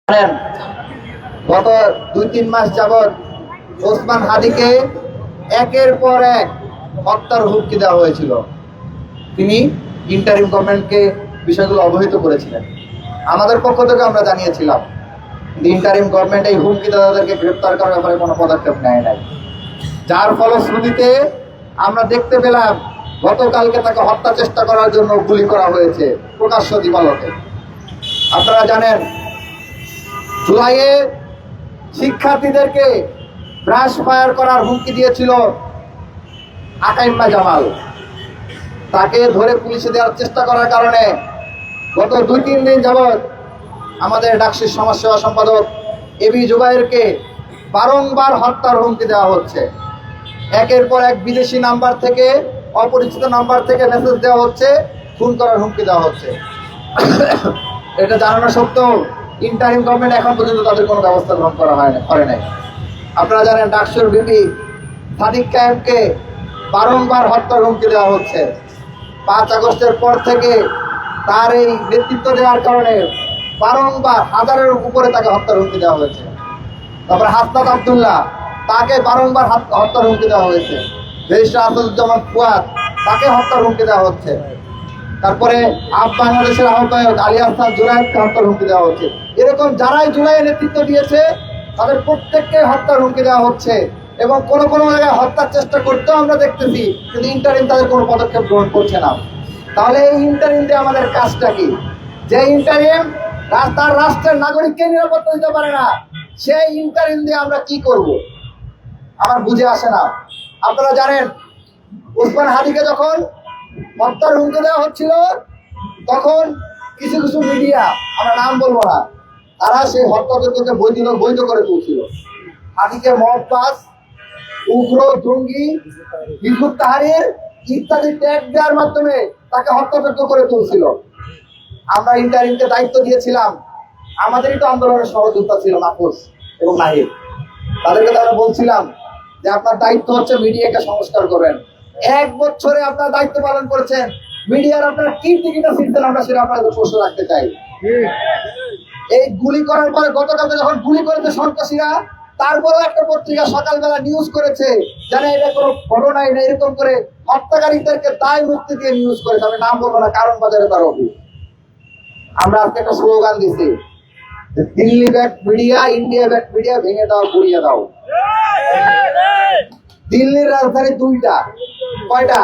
জানেন, গত 2-3 মাস যাবৎ ওসমান হাদিকে একের পর এক হত্যার হুমকি দেওয়া হয়েছিল। তিনি ইন্টারিম গভর্নমেন্টকে বিষয়গুলো অবহিত করেছিলেন। আমাদের পক্ষ থেকে আমরা জানিয়েছিলাম ইন্টারিম গভর্নমেন্ট এই হুমকিদাতাদেরকে গ্রেপ্তার করার ব্যাপারে কোনো পদক্ষেপ নেয় নাই, যার ফলশ্রুতিতে আমরা দেখতে পেলাম গতকালকে তাকে হত্যা চেষ্টা করার জন্য গুলি করা হয়েছে প্রকাশ্য দিবালোকে। আপনারা জানেন, জুলাইয়ে শিক্ষার্থীদেরকে ব্রাশ ফায়ার করার হুমকি দিয়েছিল আকাইম্মা জামাল। তাকে ধরে পুলিশে দেওয়ার চেষ্টা করার কারণে গত 2-3 দিন যাবৎ আমাদের ডাকসুর সমাজসেবা সম্পাদক এবি জুবাইরকে বারংবার হত্যার হুমকি দেওয়া হচ্ছে। একের পর এক বিদেশি নাম্বার থেকে, অপরিচিত নাম্বার থেকে মেসেজ দেওয়া হচ্ছে, খুন করার হুমকি দেওয়া হচ্ছে। এটা জানানো সত্ত্বেও ইন্টারিম গভর্নমেন্ট এখন পর্যন্ত তাদের কোনো ব্যবস্থা গ্রহণ করে নাই। আপনারা জানেন, ডাকসুর ভিপি সাদিক কায়েমকে বারংবার হত্যার হুমকি দেওয়া হচ্ছে। 5 আগস্টের পর থেকে তার এই নেতৃত্ব দেওয়ার কারণে বারংবার হাজারের উপরে তাকে হত্যার হুমকি দেওয়া হয়েছে। তারপরে হাসনাত আব্দুল্লাহ, তাকে বারংবার হত্যার হুমকি দেওয়া হয়েছে। রেজিস্ট্রার আসাদুজ্জামান ফুয়াদ, তাকে হত্যার হুমকি দেওয়া হচ্ছে। তারপরে বাংলাদেশের আহ্বায়ক আলী আহসান জুনায়েদকে হত্যার হুমকি দেওয়া হচ্ছে। এরকম যারাই জুলাইয়ে নেতৃত্ব দিয়েছে তাদের প্রত্যেককে হত্যার হুমকি দেওয়া হচ্ছে, এবং কোনো কোনো জায়গায় হত্যার চেষ্টা করতেও আমরা দেখতেছি, কিন্তু ইন্টারিম তাদের কোনো পদক্ষেপ গ্রহণ করছে না। তাহলে এই ইন্টারিম দিয়ে আমাদের কাজটা কি? যে ইন্টারিম তার রাষ্ট্রের নাগরিককে নিরাপত্তা দিতে পারে না, সেই ইন্টারিম দিয়ে আমরা কি করব আমার বুঝে আসে না। আপনারা জানেন, ওসমান হাদিকে যখন হত্যার হুমকি দেওয়া হচ্ছিল, তখন কিছু কিছু মিডিয়া, আমরা নাম বলবো না, তারা সেই হত্যাযজ্ঞকে বৈধ করে তুলছিল। হাদিকে মহব্বাস, উগ্র, জঙ্গি, হিজবুত তাহরীর ইত্যাদি ট্যাগ দেওয়ার মাধ্যমে তাকে হত্যাযজ্ঞ করে তুলছিল। আমরা ইন্টারিমকে দায়িত্ব দিয়েছিলাম, আমাদেরই তো আন্দোলনের সহযোদ্ধা ছিল মাহফুজ এবং নাহিদ। তাদেরকে আমরা বলছিলাম যে আপনার দায়িত্ব হচ্ছে মিডিয়াকে সংস্কার করবেন। 1 বছরে আপনার দায়িত্ব পালন করেছেন, মিডিয়ার আপনারা কি টিকিটা ছিটছেন, আমরা সেটা আপনাদের প্রশ্ন রাখতে চাই। এই গুলি করার পরে গতকালকে যখন গুলি করেছে সন্ত্রাসীরা, তারপরেও একটা পত্রিকা সকালবেলা নিউজ করেছে জানে এটা কোনো ঘটনাই না, এরকম করে হত্যাকারীদেরকে দায় মুক্তি দিয়ে নিউজ করেছে। আমি নাম বলবো না, কারণ বাজারে তার অভিযোগ। আমরা আজকে একটা স্লোগান দিছি, Delhi back media, India back media, ভেঙে দাও, গুড়িয়ে দাও। দিল্লির রাজধানী 2টা, কয়টা?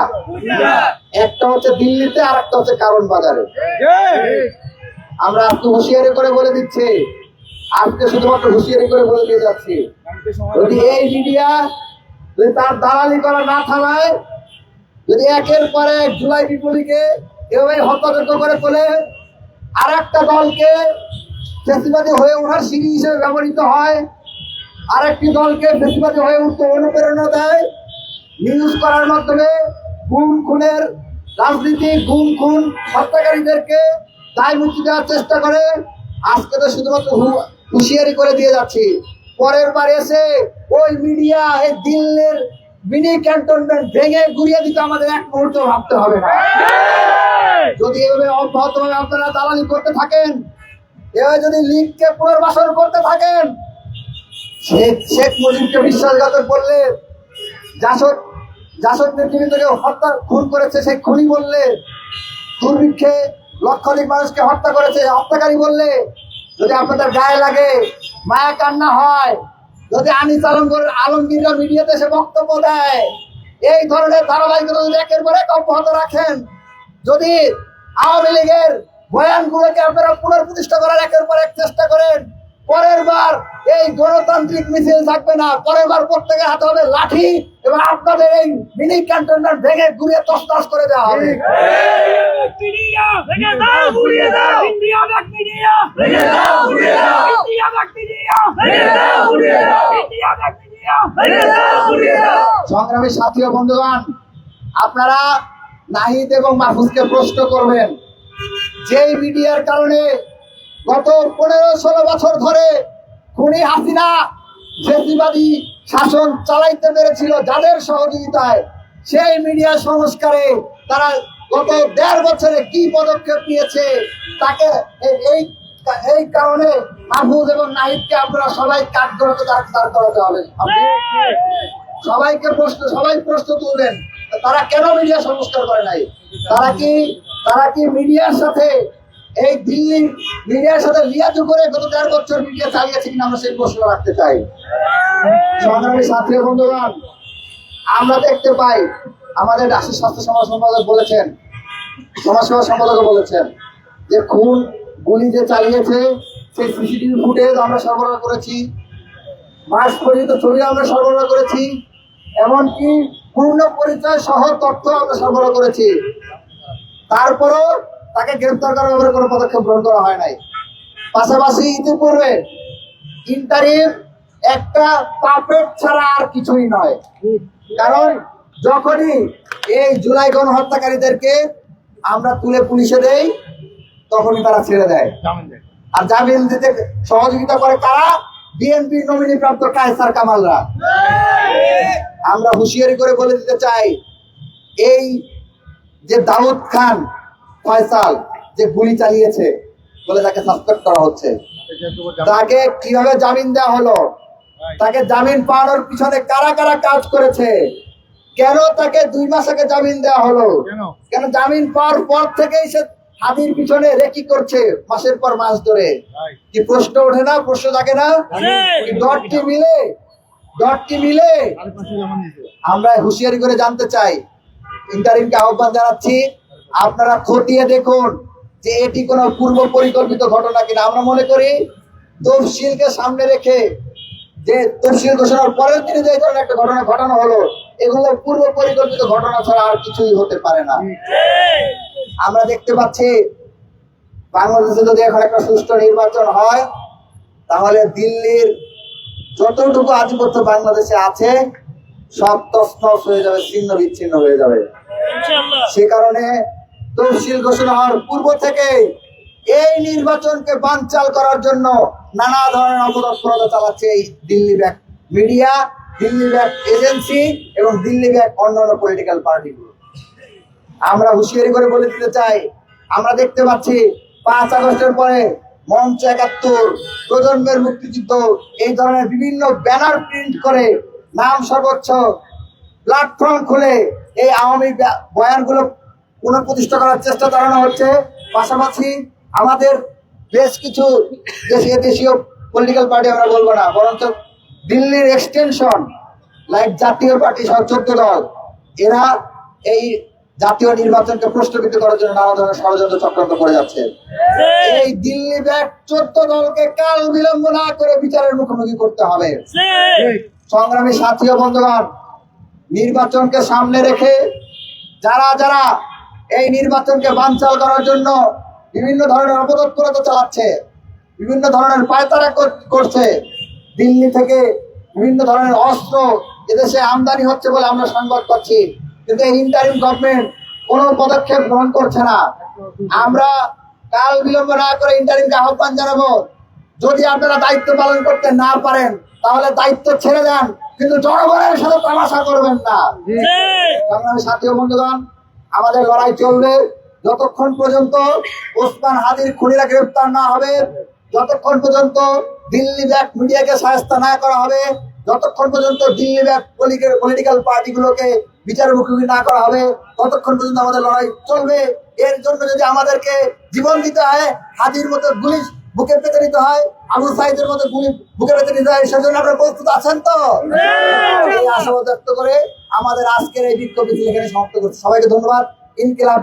একটা হচ্ছে দিল্লিতে, আর একটা হচ্ছে কারণ বাজারে। আমরা আজকে হুঁশিয়ারি করে বলে দিচ্ছি, আজকে শুধুমাত্র হুঁশিয়ারি করে বলে দিয়ে যাচ্ছি, যদি এই মিডিয়া যদি তার দালালি করা না থামায়, যদি একের পর এক জুলাই বিপ্লবীকে এভাবে হত্যাযজ্ঞ করে তোলে, আর একটা দলকে ফ্যাসিবাদী হয়ে ওঠার সিঁড়ি হিসেবে ব্যবহৃত হয়, আরেকটি দলকে ফ্যাসিবাদী হয়ে উঠতে অনুপ্রেরণা দেয়, নিউজ করার মাধ্যমে গুম খুনের রাজনীতি, গুম খুন হত্যাকারীদেরকে দায় মুক্তি দেওয়ার চেষ্টা করে, আজকে তো শুধুমাত্র হুঁশিয়ারি করে দিয়ে যাচ্ছি। পরের বার এসে ওই মিডিয়া এই দিল্লির মিনি ক্যান্টনমেন্ট ভেঙে গুড়িয়ে দিতে আমাদের 1 মুহূর্ত ভাবতে হবে না। যদি এভাবে অব্যাহতভাবে আপনারা দালালি করতে থাকেন, এভাবে যদি লীগকে পুনর্বাসন করতে থাকেন, শেখ মুজিবকে বিশ্বাসঘাতক বললে, জাসদ নেতৃবৃন্দকে হত্যা খুন করেছে সেই খুনি বললে, দুর্ভিক্ষে লক্ষাধিক মানুষকে হত্যা করেছে হত্যাকারী বললে, যদি আপনাদের গায়ে লাগে, মায়া কান্না হয়, যদি আনিস আলমগীররা মিডিয়াতে এসে বক্তব্য দেয়, এই ধরনের ধারাবাহিকতা যদি একের পর এক অব্যাহত রাখেন, যদি আওয়ামী লীগের বয়ানগুলোকে আপনারা পুনঃপ্রতিষ্ঠা করার একের পর এক চেষ্টা করেন, পরের বার এই গণতান্ত্রিক মিছিল থাকবে না, পরের বার প্রত্যেকের হাতে হবে লাঠি, এবং আপনাদের এই মিনি ক্যান্টনমেন্ট ভেঙে ঘুরিয়ে তছনছ করে দেওয়া হবে। সংগ্রামী সাথী ও বন্ধুগণ, আপনারা নাহিদ এবং মাহফুজকে প্রশ্ন করবেন, যেই মিডিয়ার কারণে গত 15-16 বছর ধরে খুনি হাসিনা ফ্যাসিবাদী শাসন চালাইতে পেরেছিল যাদের সহযোগিতায়, সেই মিডিয়া সংস্কারে তারা গত 1.5 বছরে কি পদক্ষেপ নিয়েছে, তাকে এই এই কারণে মাহফুজ এবং নাহিদকে আপনারা সবাই কাঠ করাতে দাঁড় করাতে হবে। সবাই প্রশ্ন তুলবেন, তারা কেন মিডিয়া সংস্কার করে নাই? তারা কি মিডিয়ার সাথে এই দিল্লির মিডিয়ার সাথে লিয়াজু করে গত ১.৫ বছর মিডিয়া চালিয়েছে কিনা আমরা সেই প্রশ্ন রাখতে চাই। সংগ্রামী সাথী বন্ধুগণ, আমরা দেখতে পাই আমাদের রাষ্ট্রীয় স্বাস্থ্য সমাজ সম্পাদক বলেছেন, সমাজসেবা সম্পাদক বলেছেন যে খুন গুলি যে চালিয়েছে সেই সিসিটিভি ফুটেজ আমরা সরবরাহ করেছি, মাস পর্যন্ত ছবি আমরা সরবরাহ করেছি, এমনকি পূর্ণ পরিচয় সহ তথ্য আমরা সরবরাহ করেছি। তারপরও তাকে গ্রেফতার করার ব্যাপারে কোনো পদক্ষেপ গ্রহণ করা হয় নাই। পাশাপাশি ইতিপূর্বে ইন্টারিম একটা পাপেট ছাড়া আর কিছুই নয়। কারণ যখনই এই জুলাই গণহত্যাকারীদেরকে আমরা তুলে পুলিশে দেই তখনই তারা ছেড়ে দেয়, আর জামিন দিতে সহযোগিতা করে কারা? বিএনপি নমিনি প্রাপ্ত কায়সার কামালরা। আমরা হুঁশিয়ারি করে বলে দিতে চাই, এই যে দাউদ খান ফয়সাল যে গুলি চালিয়েছে বলে তাকে সাসপেন্ড করা হচ্ছে, তাকে কিভাবে জামিন দেওয়া হলো, তাকে জামিন পাওয়ানোর পিছনে কারা কারা কাজ করেছে, কেন তাকে 2 মাস আগে জামিন দেওয়া হলো, কেন জামিন পাওয়ার পর থেকেই সে হাদির পিছনে রেকি করছে মাসের পর মাস ধরে? কি প্রশ্ন ওঠে না? প্রশ্ন থাকে না? ডটটি মিলে আমরা হুঁশিয়ারি করে জানতে চাই, ইন্টারিমকে আহ্বান জানাচ্ছি, আপনারা খতিয়ে দেখুন যে এটি কোনো পূর্ব পরিকল্পিত ঘটনা কিনা। আমরা মনে করি তফসিলকে সামনে রেখে যে তফসিল ঘোষণার পরের দিনে যে ধরনের একটা ঘটনা ঘটানো হলো, এগুলো পূর্ব পরিকল্পিত ঘটনা ছাড়া আর কিছুই হতে পারে না। আমরা দেখতে পাচ্ছি বাংলাদেশে যদি এখন একটা সুষ্ঠু নির্বাচন হয় তাহলে দিল্লির যতটুকু আধিপত্য বাংলাদেশে আছে সব তছনছ হয়ে যাবে, ছিন্ন বিচ্ছিন্ন হয়ে যাবে। সে কারণে তফসিল ঘোষণা হওয়ার পূর্ব থেকে এই নির্বাচনকে বানচাল করার জন্য নানা ধরনের অপতৎপরতা চালাচ্ছে এই Delhi back media, Delhi back agency এবং দিল্লি ব্যাক অন্যান্য পলিটিক্যাল পার্টিগুলো। আমরা হুঁশিয়ারি করে বলে দিতে চাই, আমরা দেখতে পাচ্ছি 5 আগস্টের পরে মঞ্চ 71, প্রজন্মের মুক্তিযুদ্ধ, এই ধরনের বিভিন্ন ব্যানার প্রিন্ট করে নাম সর্বোচ্চ প্ল্যাটফর্ম খুলে এই আওয়ামী বয়ানগুলো পুনঃপ্রতিষ্ঠা করার চেষ্টা চালানো হচ্ছে। পাশাপাশি আমাদের বেশ কিছু দেশীয় পলিটিক্যাল পার্টি, আমরা বলবো না, বরঞ্চ দিল্লির এক্সটেনশন লাইক জাতীয় পার্টি সহ 14 দল, এরা এই জাতীয় নির্বাচনকে প্রশ্নবিদ্ধ করার জন্য নানা ধরনের ষড়যন্ত্র চক্রান্ত করে যাচ্ছে। এই দিল্লি ব্যাক 14 দলকে কাল বিলম্ব না করে বিচারের মুখোমুখি করতে হবে। সংগ্রামী সাথী ও বন্ধুগণ, নির্বাচনকে সামনে রেখে যারা এই নির্বাচনকে বানচাল করার জন্য বিভিন্ন ধরনের অপতৎপরতা চালাচ্ছে, বিভিন্ন ধরনের পায়তারা করছে, দিল্লি থেকে বিভিন্ন ধরনের অস্ত্র এদেশে আমদানি হচ্ছে বলে আমরা সংবাদ পাচ্ছি, কিন্তু এই ইন্টারিম গভর্নমেন্ট কোনো পদক্ষেপ গ্রহণ করছে না। আমরা কাল বিলম্ব না করে ইন্টারিমকে আহ্বান জানাবো, যদি আপনারা দায়িত্ব পালন করতে না পারেন তাহলে দায়িত্ব ছেড়ে দেন, কিন্তু জনগণের সাথে তামাশা করবেন না। সংগ্রামী সাথী ও বন্ধুগণ, আমাদের লড়াই চলবে যতক্ষণ পর্যন্ত ওসমান হাদির খুনিরা গ্রেফতার না হবে, যতক্ষণ পর্যন্ত দিল্লি ব্যাক মিডিয়াকে শায়েস্তা না করা হবে, যতক্ষণ পর্যন্ত দিল্লি ব্যাক পলিটিক্যাল পার্টিগুলোকে বিচারের মুখোমুখি না করা হবে, ততক্ষণ পর্যন্ত আমাদের লড়াই চলবে। এর জন্য যদি আমাদেরকে জীবন দিতে হয়, হাদির মতো গুলি বুকে পেতে নিতে হয়, আবু সাইদের মতো গুলি বুকে পেতে নিতে হয়, সেজন্য আপনারা প্রস্তুত আছেন তো? এই আশাবাদ ব্যক্ত করে আমাদের আজকের এই বিক্ষোভ মিছিল এখানে সমাপ্ত করছি। সবাইকে ধন্যবাদ। ইনকিলাব